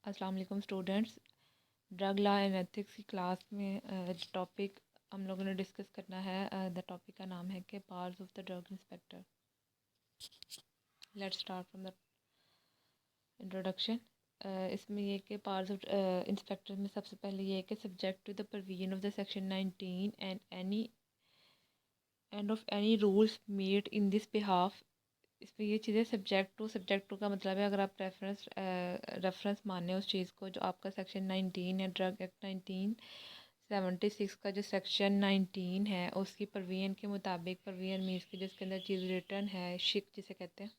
अस्सलाम वालेकुम students. Drug law and ethics की क्लास में टॉपिक हम लोगों ने डिस्कस करना है। द टॉपिक का नाम है कि powers of the drug inspector. Let's start from the introduction. इसमें ये कि पावर्स ऑफ इंस्पेक्टर में सबसे पहले ये कि subject to the provision of the section 19 and of any rules made in this behalf. इसमें ये चीज़ें सब्जेक्ट टू का मतलब है, अगर आप रेफरेंस माने उस चीज़ को जो आपका सेक्शन 19 है, ड्रग एक्ट 1976 का जो सेक्शन 19 है उसकी प्रोविजन के मुताबिक, प्रोविजन मीन्स की जिसके अंदर चीज़ रिटर्न है, शिक जिसे कहते हैं,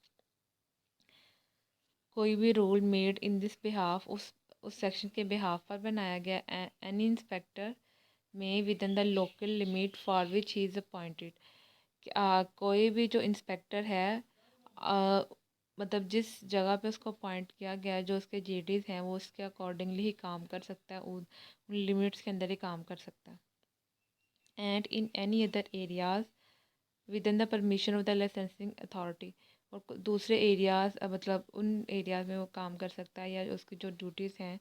कोई भी rule made in this behalf उस सेक्शन के बिहाफ पर बनाया गया। एनी इंस्पेक्टर में with in the local limit for which he is appointed. कोई भी जो इंस्पेक्टर है, आ, मतलब जिस जगह पे उसको अपॉइंट किया गया है, जो उसके जीडीज़ हैं, वो उसके अकॉर्डिंगली ही काम कर सकता है, उन लिमिट्स के अंदर ही काम कर सकता है। And in any other areas with in the permission of the licensing authority. और दूसरे एरियाज, मतलब उन एरियाज में वो काम कर सकता है, या उसकी जो ड्यूटीज़ हैं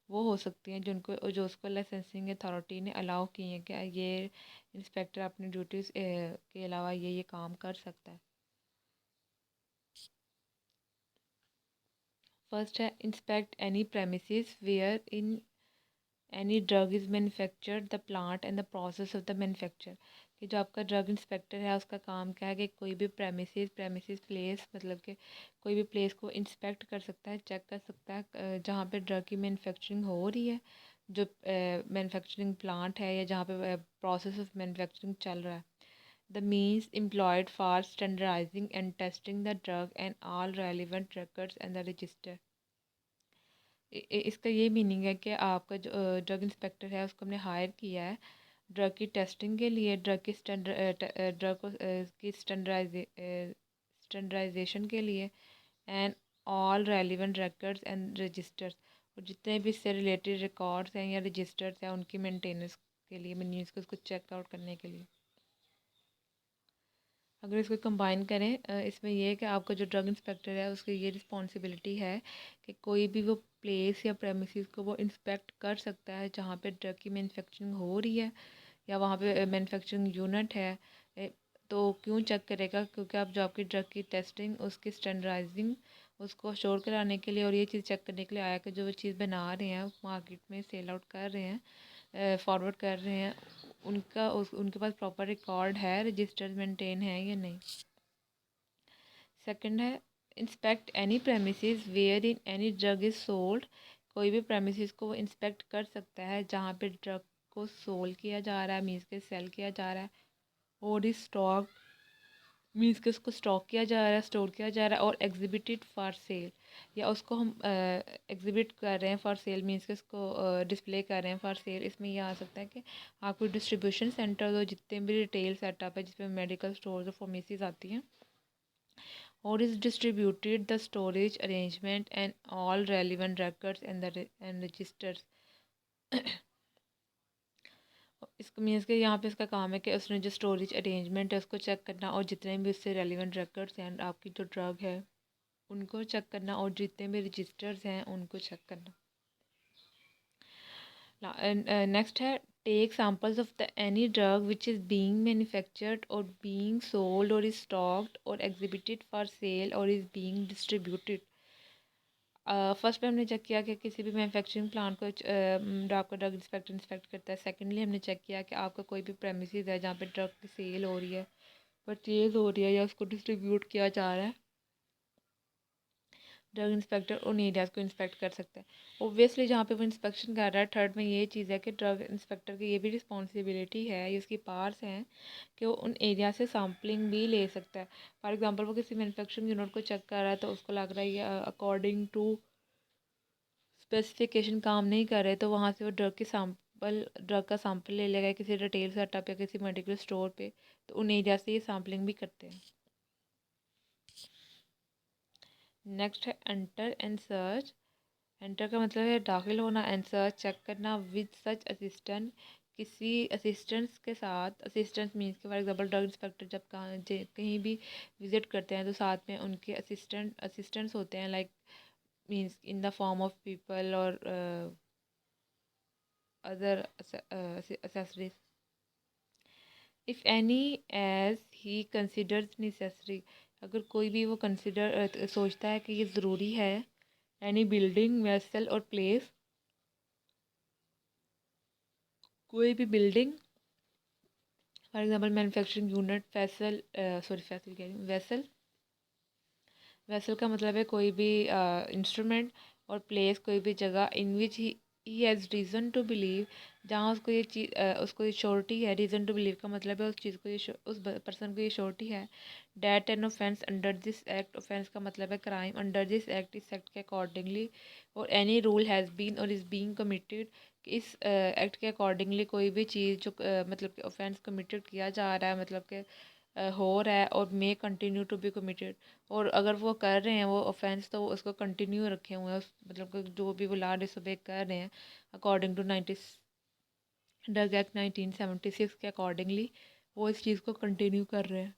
वो हो सकती हैं जो उसको लाइसेंसिंग अथॉरिटी ने अलाउ की हैं कि ये इंस्पेक्टर अपनी ड्यूटीज़ के अलावा ये काम कर सकता है। फर्स्ट है inspect any premises wherein any drug is manufactured, the plant and the process of the manufacture. कि जो आपका ड्रग इंस्पेक्टर है उसका काम क्या है कि कोई भी प्रेमिसेस प्लेस, मतलब कि कोई भी प्लेस को इंस्पेक्ट कर सकता है, चेक कर सकता है जहाँ पे ड्रग की मैन्युफैक्चरिंग हो रही है, जो मैन्युफैक्चरिंग प्लांट है, या जहाँ पे प्रोसेस ऑफ मैन्युफैक्चरिंग चल रहा है। The means employed for standardising and testing the drug and all relevant records and the register. इसका ये मीनिंग है कि आपका जो ड्रग इंस्पेक्टर है उसको हमने हायर किया है ड्रग की टेस्टिंग के लिए, ड्रग को की स्टैंडर्डाइजेशन के लिए, and all relevant records and registers. और जितने भी इससे रिलेटेड रिकॉर्ड्स हैं या रजिस्टर्स हैं उनकी मेंटेनेंस के लिए, मीन्स को उसको चेक आउट करने के लिए। अगर इसको कंबाइन करें, इसमें ये है कि आपका जो ड्रग इंस्पेक्टर है उसकी ये रिस्पॉन्सिबिलिटी है कि कोई भी वो प्लेस या प्रेमिसेस को वो इंस्पेक्ट कर सकता है जहाँ पे ड्रग की मैन्युफैक्चरिंग हो रही है, या वहाँ पे मैन्युफैक्चरिंग यूनिट है। तो क्यों चेक करेगा? क्योंकि आप जो आपकी ड्रग की टेस्टिंग, उसकी स्टैंडर्डाइजिंग, उसको श्योर कराने के लिए और ये चीज़ चेक करने के लिए आया कि जो वो चीज़ बना रहे हैं, मार्केट में सेल आउट कर रहे हैं, फॉरवर्ड कर रहे हैं, उनके पास प्रॉपर रिकॉर्ड है, रजिस्टर्ड मेंटेन है या नहीं। सेकंड है inspect any premises wherein any drug is sold. कोई भी प्रेमिसेस को वो इंस्पेक्ट कर सकता है जहाँ पे ड्रग को सोल्ड किया जा रहा है, मीन्स के सेल किया जा रहा है, और इज स्टॉक मीन्स कि उसको स्टॉक किया जा रहा है, स्टोर किया जा रहा है, और एग्जिबिटेड फॉर सेल, या उसको हम एग्जिबिट कर रहे हैं फॉर सेल, मीन्स कि उसको डिस्प्ले कर रहे हैं फॉर सेल। इसमें यह आ सकता है कि आपको डिस्ट्रीब्यूशन सेंटर, जो जितने भी रिटेल सेटअप है जिसमें मेडिकल स्टोर्स और फार्मेसीज आती हैं, और is distributed the storage arrangement and all relevant records and registers। इसका मीन्स कि यहाँ पे इसका काम है कि उसने जो स्टोरेज अरेंजमेंट है उसको चेक करना, और जितने भी उससे रेलिवेंट records हैं आपकी जो ड्रग है उनको चेक करना, और जितने भी रजिस्टर्स हैं उनको चेक करना। नेक्स्ट है take samples of the any drug which is being manufactured और बीइंग सोल्ड और इज स्टॉक्ड और एग्जिबिटेड फॉर सेल और इज़ बीइंग डिस्ट्रीब्यूटेड। फर्स्ट में हमने चेक किया कि किसी भी मैन्युफैक्चरिंग प्लांट को आपका ड्रग इंस्पेक्टर इंस्पेक्ट करता है। सेकेंडली हमने चेक किया कि आपका कोई भी प्रेमिसेस है जहाँ पे ड्रग की सेल हो रही है, परचेज हो रही है, या उसको डिस्ट्रीब्यूट किया जा रहा है, ड्रग इंस्पेक्टर उन एरियाज़ को इंस्पेक्ट कर सकता है। ओब्वियसली जहाँ पे वो इंस्पेक्शन कर रहा है, थर्ड में ये चीज़ है कि ड्रग इंस्पेक्टर की ये भी रिस्पॉन्सिबिलिटी है, ये उसकी पावर्स हैं कि वो उन एरिया से सैम्पलिंग भी ले सकता है। फॉर एग्जांपल वो किसी मैन्युफैक्चरिंग यूनिट को चेक कर रहा है तो उसको लग रहा है ये अकॉर्डिंग टू स्पेसिफिकेशन काम नहीं कर रहे, तो वहाँ से वो ड्रग का सैंपल ले लेगा किसी रिटेल सेटअप या किसी मेडिकल स्टोर पे, तो उन एरिया से ये सैम्पलिंग भी करते हैं। नेक्स्ट है एंटर एंड सर्च। एंटर का मतलब है दाखिल होना, एंड सर्च चेक करना विद सच असिस्टेंट, किसी असिस्टेंट्स के साथ। असिस्टेंट मीन्स के फॉर एग्जांपल ड्रग इंस्पेक्टर जब कहीं भी विजिट करते हैं तो साथ में उनके असिस्टेंट्स होते हैं, like means in the form of people or other accessories, if any as he considers necessary, अगर कोई भी वो कंसिडर सोचता है कि ये ज़रूरी है, एनी बिल्डिंग वेसल और प्लेस, कोई भी building, for example manufacturing unit, Faisal sorry Faisal कह रही हूँ, वेसल, वेसल का मतलब है कोई भी इंस्ट्रूमेंट, और प्लेस कोई भी जगह, in which he has reason to believe, जहाँ उसको ये चीज़ उसको ये श्योरिटी है, रीज़न टू बिलीव का मतलब है उस चीज़ को ये उस पर्सन को ये श्योरिटी है, that an offence under this act, offence का मतलब है क्राइम, अंडर दिस एक्ट, इस एक्ट के अकॉर्डिंगली, और एनी रूल हैज़ बीन और इज़ बीइंग कमिटेड, इस एक्ट के अकॉर्डिंगली कोई भी चीज़ जो मतलब कि ऑफेंस कमिटेड किया जा रहा है, मतलब कि हो रहा है, और may continue to be committed, और अगर वो कर रहे हैं वो ऑफेंस, तो वो उसको कंटिन्यू रखे हुए हैं, मतलब कि जो भी वो लॉ डिसोबे कर रहे हैं अकॉर्डिंग टू ड्रग एक्ट 1976 के अकॉर्डिंगली, वो इस चीज़ को कंटिन्यू कर रहे हैं।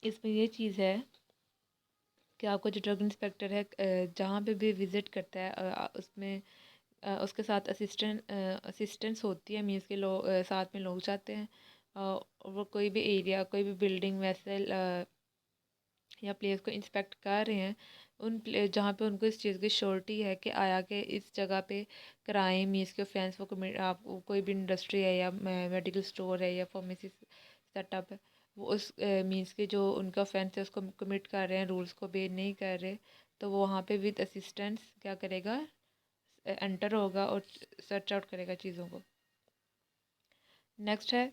इसमें ये चीज़ है कि आपका जो ड्रग इंस्पेक्टर है जहाँ पे भी विज़िट करता है उसमें उसके साथ असिस्टेंस होती है, मीन्स के लोग साथ में लोग जाते हैं, वो कोई भी एरिया, कोई भी बिल्डिंग वेसल या प्लेस को इंस्पेक्ट कर रहे हैं, उन जहाँ पे उनको इस चीज़ की श्योरिटी है कि आया कि इस जगह पे क्राइम मीन्स के ऑफेंस, वो आप कोई भी इंडस्ट्री है या मेडिकल स्टोर है या फार्मेसी सेटअप है, वो उस मीन्स के जो उनका ऑफेंस है उसको कमिट कर रहे हैं, रूल्स को बे नहीं कर रहे, तो वो वहाँ पे विद असिस्टेंस क्या करेगा, एंटर होगा और सर्च आउट करेगा चीज़ों को। नेक्स्ट है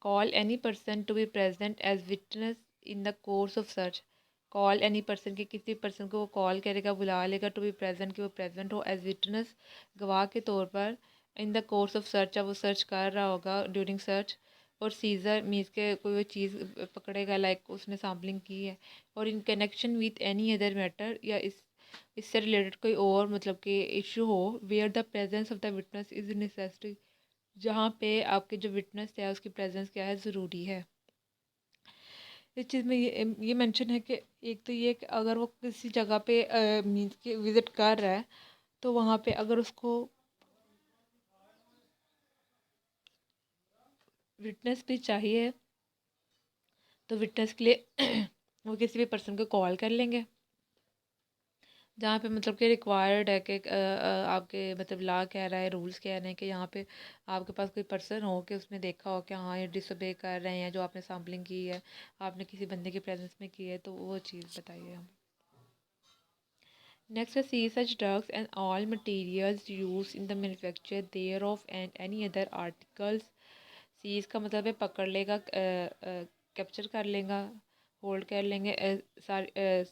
call any person to be present as witness in the course of search, call any person के किसी पर्सन को वो कॉल करेगा, बुला लेगा, टू बी प्रेजेंट कि वो प्रेजेंट हो एज विटनेस, गवाह के तौर पर, इन द कोर्स ऑफ सर्च, जब वो सर्च कर रहा होगा ड्यूरिंग सर्च, और सीज़र मीन्स के कोई वो चीज़ पकड़ेगा, लाइक उसने सैम्पलिंग की है, और in connection with any other matter, या इससे रिलेटेड कोई और मतलब कि इशू हो, where the presence of the witness is necessary, जहाँ पे आपके जो विटनेस है उसकी प्रेजेंस क्या है, ज़रूरी है। इस चीज़ में ये मेंशन है कि एक तो ये कि अगर वो किसी जगह पे मीन्स के विज़िट कर रहा है, तो वहाँ पे अगर उसको विटनेस भी चाहिए, तो विटनेस के लिए वो किसी भी पर्सन को कॉल कर लेंगे, जहाँ पे मतलब कि रिक्वायर्ड है कि आपके मतलब लॉ कह रहा है, रूल्स कह रहे हैं कि यहाँ पे आपके पास कोई पर्सन हो कि उसने देखा हो कि हाँ ये डिसोबे कर रहे हैं, जो आपने सैम्पलिंग की है आपने किसी बंदे के प्रेजेंस में की है, तो वो चीज़ बताइए हम। नेक्स्ट है C such drugs and all materials use in the manufacture thereof and any other articles, seize का मतलब है पकड़ लेगा, कैप्चर कर लेगा, होल्ड कर लेंगे सारे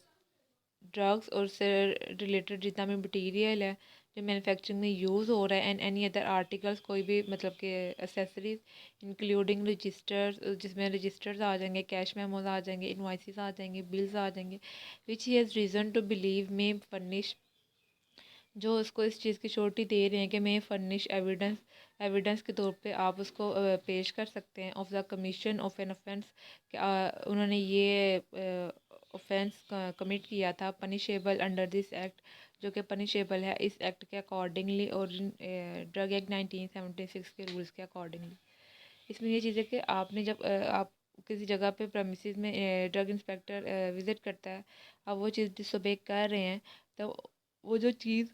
ड्रग्स और उससे रिलेटेड जितना भी मटीरियल है जो मैन्युफैक्चरिंग में यूज़ हो रहा है, एंड एनी अदर आर्टिकल्स, कोई भी मतलब कि एसेसरीज, इंक्लूडिंग रजिस्टर्स, जिसमें रजिस्टर्स आ जाएंगे, कैश मेमोज आ जाएंगे, इनवाइसेस आ जाएंगे, बिल्स आ जाएंगे, which he has reason to believe में फर्निश, जो उसको इस चीज़ की श्योरिटी दे रहे हैं कि मैं फर्निश एविडेंस, एविडेंस के तौर पे आप उसको पेश कर सकते हैं, of the commission of an offence, कि उन्होंने ये ऑफेंस कमिट किया था, पनिशेबल अंडर दिस एक्ट, जो कि पनिशेबल है इस एक्ट के अकॉर्डिंगली, और ड्रग एक्ट 1976 के रूल्स के अकॉर्डिंगली। इसमें ये चीज़ है कि आपने जब आप किसी जगह पे प्रेमिसेस में ड्रग इंस्पेक्टर विज़िट करता है, अब वो चीज़ डिसोबे कर रहे हैं, तो वो जो चीज़,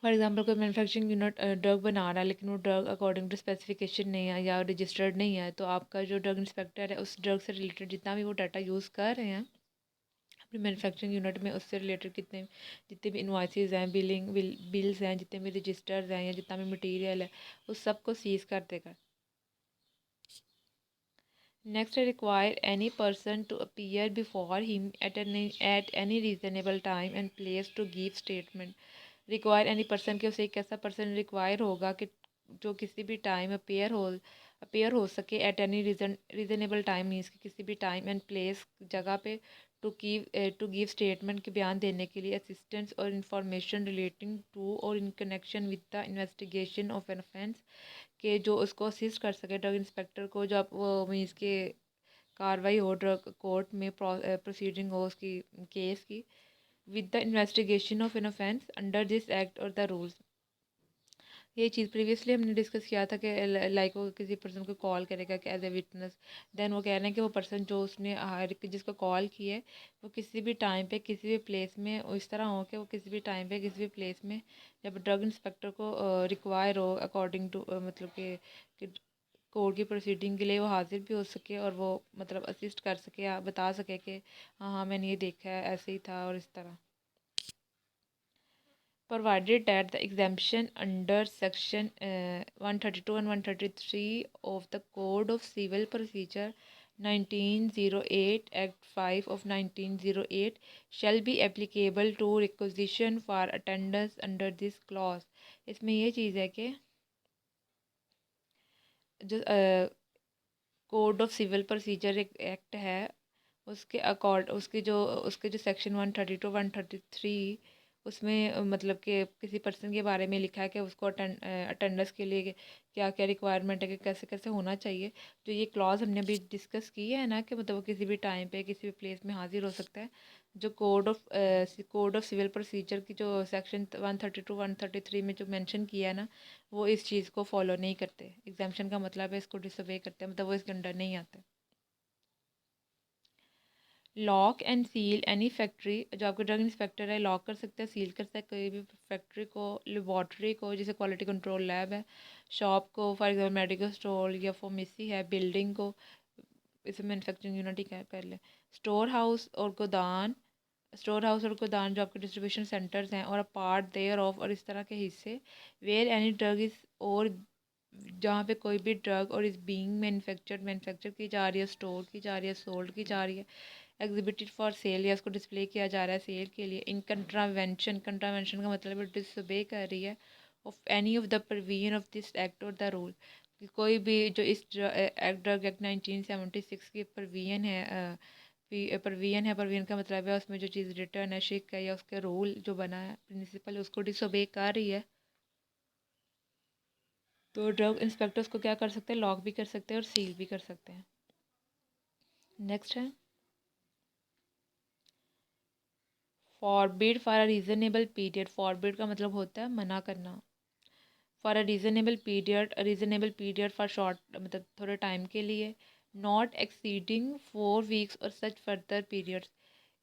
फॉर एग्जांपल कोई मैन्युफैक्चरिंग यूनिट ड्रग बना रहा है, लेकिन वो ड्रग अकॉर्डिंग टू स्पेसिफिकेशन नहीं है या रजिस्टर्ड नहीं है, तो आपका जो ड्रग इंस्पेक्टर है उस ड्रग से रिलेटेड जितना भी वो डाटा यूज़ कर रहे हैं अपनी मैन्युफैक्चरिंग यूनिट में, उससे रिलेटेड कितने जितने भी इन्वाइसेस हैं, बिल्स हैं, जितने भी रजिस्टर्स हैं या जितना भी मटीरियल है, उस सब को सीज कर देगा। Next require any person to appear before him at any reasonable time and place to give statement, require any person के उसे एक ऐसा पर्सन रिक्वायर होगा कि जो किसी भी टाइम अपेयर हो सके at any reasonable time, means कि किसी भी टाइम एंड प्लेस जगह पे, टू गिव स्टेटमेंट के बयान देने के लिए, असिस्टेंस और इंफॉर्मेशन रिलेटिंग टू और in connection with the investigation of an offence, के जो उसको असिस्ट कर सके ड्रग इंस्पेक्टर को, जब वो मीन्स के कार्रवाई हो ड्रग कोर्ट में प्रोसीडिंग हो उसकी केस की, with the investigation of an offence under this act और द रूल्स। ये चीज़ प्रीवियसली हमने डिस्कस किया था कि लाइक वो किसी पर्सन को कॉल करेगा कि एज ए विटनेस, देन वो कह रहे हैं कि वो पर्सन जो उसने जिसको कॉल की है वो किसी भी टाइम पे किसी भी प्लेस में इस तरह हो कि वो किसी भी टाइम पे किसी भी प्लेस में जब ड्रग इंस्पेक्टर को रिक्वायर हो अकॉर्डिंग टू मतलब कि कोर्ट की प्रोसीडिंग के लिए वो हाजिर भी हो सके और वो मतलब असिस्ट कर सके या बता सके कि हाँ हाँ मैंने ये देखा है ऐसे ही था और इस तरह। Provided that the exemption under section 132 and 133 of the Code of Civil Procedure 1908 Act 5 of 1908 shall be applicable to requisition for attendance under this clause। इसमें ये चीज़ है कि जो कोड ऑफ सिविल प्रोसीजर एक एक्ट है उसके जो सेक्शन 132 133 उसमें मतलब कि किसी पर्सन के बारे में लिखा है कि उसको अटेंडेंस के लिए क्या क्या रिक्वायरमेंट है कि कैसे कैसे होना चाहिए। जो ये क्लॉज हमने अभी डिस्कस की है ना कि मतलब वो किसी भी टाइम पे किसी भी प्लेस में हाजिर हो सकता है, जो कोड ऑफ सिविल प्रोसीजर की जो सेक्शन 132 133 में जो मेंशन किया है ना, वो इस चीज़ को फॉलो नहीं करते। एग्जाम्शन का मतलब है इसको डिसोबे करते हैं, मतलब वो इसके अंडर नहीं आते। Lock and seal any factory, जो आपका ड्रग इंस्पेक्टर है लॉक कर सकता है सील कर सकता है कोई भी फैक्ट्री को, लेबॉर्ट्री को जैसे क्वालिटी कंट्रोल लैब है, शॉप को फॉर एग्जाम्पल मेडिकल स्टोर या फार्मेसी है, बिल्डिंग को इसे मैन्युफैक्चरिंग यूनिट ही कर ले, स्टोर हाउस और गोदान, स्टोर हाउस और गोदान जो आपके डिस्ट्रीब्यूशन सेंटर्स हैं और अ पार्ट देयर ऑफ और इस तरह के हिस्से, वेयर एनी ड्रग इज़ और जहाँ पे कोई भी ड्रग और इज़ बीइंग मैन्युफैक्चर की जा रही है, स्टोर की जा रही है, सोल्ड की जा रही है, एग्जिबिटेड फॉर सेल या उसको डिस्प्ले किया जा रहा है सेल के लिए, इन कंट्रावेंशन का मतलब है डिसोबे कर रही है of any of the provision of this act और द रूल, कि कोई भी जो इस ड्रग एक्ट 1976 की प्रोविजन है प्रोविजन का मतलब है उसमें जो चीज़ रिटर्न है शिक है या उसके रूल जो बना है प्रिंसिपल उसको डिसोबे कर रही है, तो ड्रग इंस्पेक्टर्स को क्या कर सकते हैं, लॉक भी कर सकते हैं और सील भी कर सकते हैं। नेक्स्ट है forbid for a reasonable period. Forbid का मतलब होता है मना करना। For reasonable period for short मतलब थोड़े टाइम के लिए, नॉट एक्सीडिंग 4 वीक्स और सच फर्दर पीरियड्स।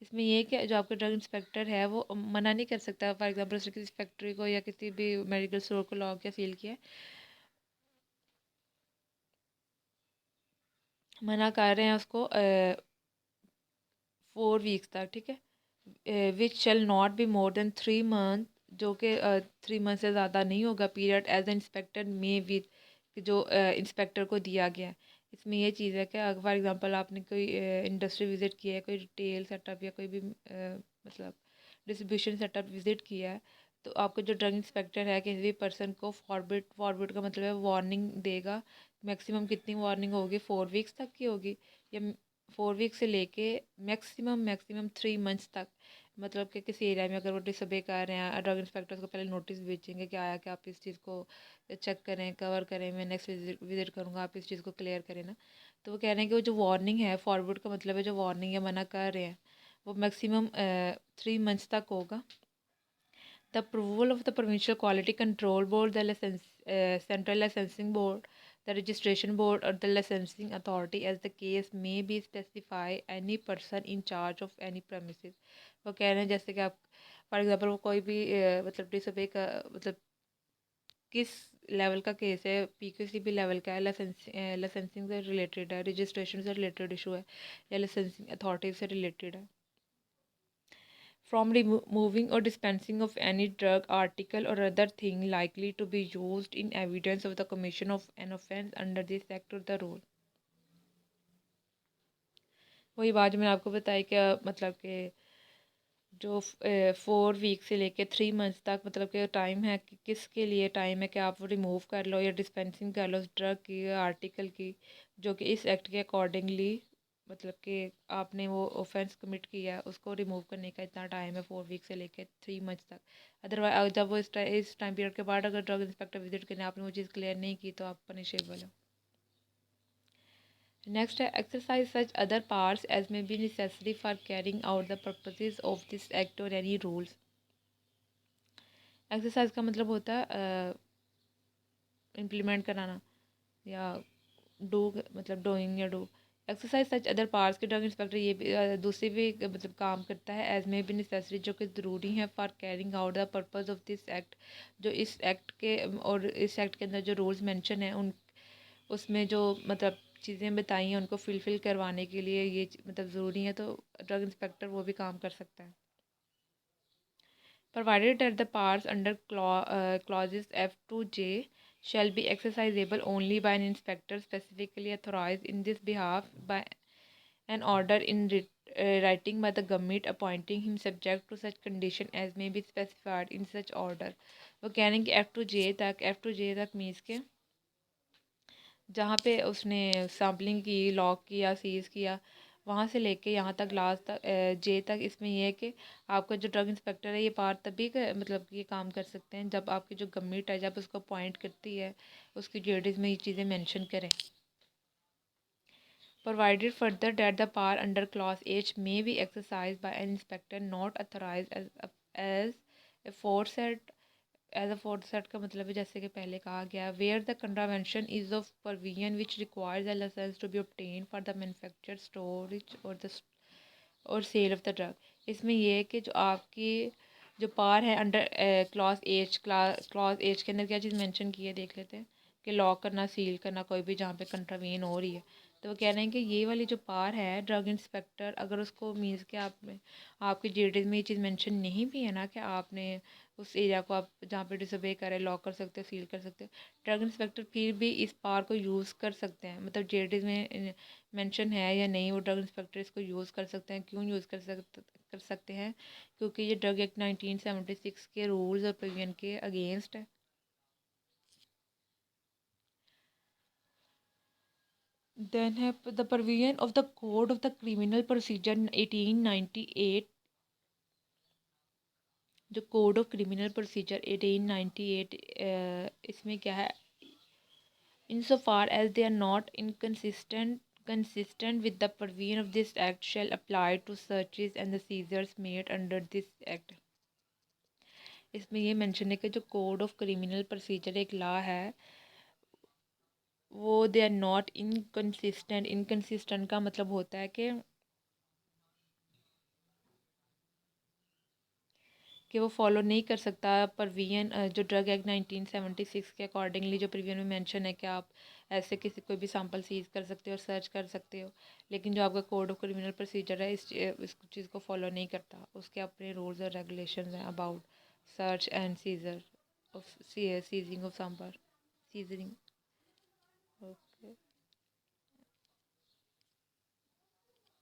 इसमें ये कि जो आपका ड्रग इंस्पेक्टर है वो मना नहीं कर सकता, फॉर एग्जांपल उसने किसी फैक्ट्री को या किसी भी मेडिकल स्टोर को लॉक या सील किया, मना कर रहे हैं उसको 4 वीक्स तक, ठीक है, विच shall not be more than 3 month, जो कि 3 मंथ से ज़्यादा नहीं होगा पीरियड एज इंस्पेक्टर में विद जो इंस्पेक्टर को दिया गया है। इसमें ये चीज़ है कि फॉर एग्जांपल आपने कोई इंडस्ट्री विज़िट किया है, कोई रिटेल सेटअप या कोई भी मतलब डिस्ट्रीब्यूशन सेटअप विज़िट किया है, तो आपको जो ड्रग इंस्पेक्टर है किसी भी पर्सन को फॉरबिड का मतलब है वार्निंग देगा। मैक्सिमम कितनी वार्निंग होगी, 4 वीक्स तक की होगी या 4 वीक से लेके मैक्सिमम 3 मंथ्स तक, मतलब कि किसी एरिया में अगर वो डिसोबे कर रहे हैं ड्रग इंस्पेक्टर्स को पहले नोटिस भेजेंगे कि आया कि आप इस चीज़ को चेक करें कवर करें, मैं नेक्स्ट विजिट करूँगा, आप इस चीज़ को क्लियर करें ना। तो वो कह रहे हैं कि वो जो वार्निंग है फॉरवर्ड का मतलब है जो वार्निंग है मना कर रहे हैं वो मैक्सिमम 3 मंथ्स तक होगा। The approval of the Provincial Quality Control Board, the Central Licensing Board, the Registration Board, or the Licensing Authority, as the case may be specify any person in charge of any premises। वो कह रहे हैं जैसे कि आप for example वो कोई भी मतलब डिसोबे का मतलब किस लेवल का केस है, PQCB लेवल का है, लाइसेंसिंग से रिलेटेड है, रजिस्ट्रेशन से रिलेटेड इशू है या लाइसेंसिंग अथॉरिटी से रिलेटेड है, from removing or dispensing of any drug, article, or other thing likely to be used in evidence of the commission of an offence under this act or the rule। वही बात जो मैंने आपको बताई कि मतलब कि जो 4 वीक से लेके 3 मंथ्स तक मतलब कि टाइम है कि किसके लिए टाइम है कि आप रिमूव कर लो या डिस्पेंसिंग कर लो उस ड्रग की या आर्टिकल की जो कि इस एक्ट के अकॉर्डिंगली मतलब कि आपने वो ऑफेंस कमिट किया है उसको रिमूव करने का इतना टाइम है 4 वीक से लेकर 3 मंथ्स तक। अदरवाइज जब वो इस टाइम पीरियड के बाद अगर ड्रग इंस्पेक्टर विजिट करने आपने वो चीज़ क्लियर नहीं की तो आप पनिशेबल हो। नेक्स्ट है exercise such other parts as may be necessary for carrying out the purposes of this act और एनी रूल्स। एक्सरसाइज का मतलब होता है इम्प्लीमेंट कराना या डू मतलब डूइंग या do. Exercise such other parts के ड्रग इंस्पेक्टर ये भी दूसरे भी मतलब काम करता है एज में भी नेसेसरी जो कि ज़रूरी है for carrying out the purpose of this act. जो इस एक्ट के और इस एक्ट के अंदर जो रूल्स मेंशन है उन उसमें जो मतलब चीज़ें बताई हैं उनको फुलफ़िल करवाने के लिए ये मतलब ज़रूरी है, तो ड्रग इंस्पेक्टर वो भी काम कर सकता है। Provided that the powers under clauses F to J shall be exercisable only by an inspector specifically authorized in this behalf by an order in writing by the government appointing him subject to such condition as may be specified in such order। वो कह रहे हैं कि F to J तक means के जहाँ पे उसने सैम्पलिंग की, लॉक किया, सीज़ किया, वहाँ से लेके यहाँ तक लास्ट तक जे तक। इसमें यह है कि आपका जो ड्रग इंस्पेक्टर है ये पार तभी मतलब ये काम कर सकते हैं जब आपकी जो गवर्नमेंट है जब उसको अपॉइंट करती है उसकी ड्यूटीज़ में ये चीज़ें मेंशन करें। Provided further that the power under clause H may be exercised by an inspector not authorized as aforesaid। As aforesaid का मतलब है जैसे कि पहले कहा गया where the contravention is of provision which requires a licence to be obtained for the manufacture storage और sale of the drug. इसमें यह है कि जो आपकी जो पार है अंडर क्लॉज एच के अंदर क्या चीज़ मेंशन की है देख लेते हैं कि लॉक करना, सील करना, कोई भी जहाँ पे कंट्रावेन हो रही है। तो वो कह रहे हैं कि ये वाली जो पार है ड्रग इंस्पेक्टर अगर उसको मीन्स के आप में आपकी जीडीज में ये चीज़ मेंशन नहीं भी है ना कि आपने उस एरिया को आप जहाँ पे डिसोबे करें लॉक कर सकते हो, सील कर सकते हो, ड्रग इंस्पेक्टर फिर भी इस पावर को यूज़ कर सकते हैं। मतलब जेडीज में मेंशन है या नहीं वो ड्रग इंस्पेक्टर इसको यूज़ कर सकते हैं। क्यों यूज़ कर सकते हैं? क्योंकि ये ड्रग एक्ट 1976 के रूल्स और प्रोविजन के अगेंस्ट है। देन है the provision of the code of the criminal procedure 1898। जो कोड ऑफ क्रिमिनल प्रोसीजर 1898 इसमें क्या है insofar as they are not consistent with the provision of this act shall apply to searches and the seizures made under this act। इसमें ये mention है कि जो code of criminal procedure एक law है वो दे आर नॉट इनकंसिस्टेंट का मतलब होता है कि वो फॉलो नहीं कर सकता प्रोविजन जो ड्रग एक्ट 1976 के अकॉर्डिंगली जो प्रोविजन में मेंशन है कि आप ऐसे किसी कोई भी सैंपल सीज कर सकते हो और सर्च कर सकते हो, लेकिन जो आपका कोड ऑफ क्रिमिनल प्रोसीजर है इस चीज़ को फॉलो नहीं करता। उसके अपने रूल्स और रेगुलेशंस हैं about search and seizure of seizing of sample सीजरिंग। ओके।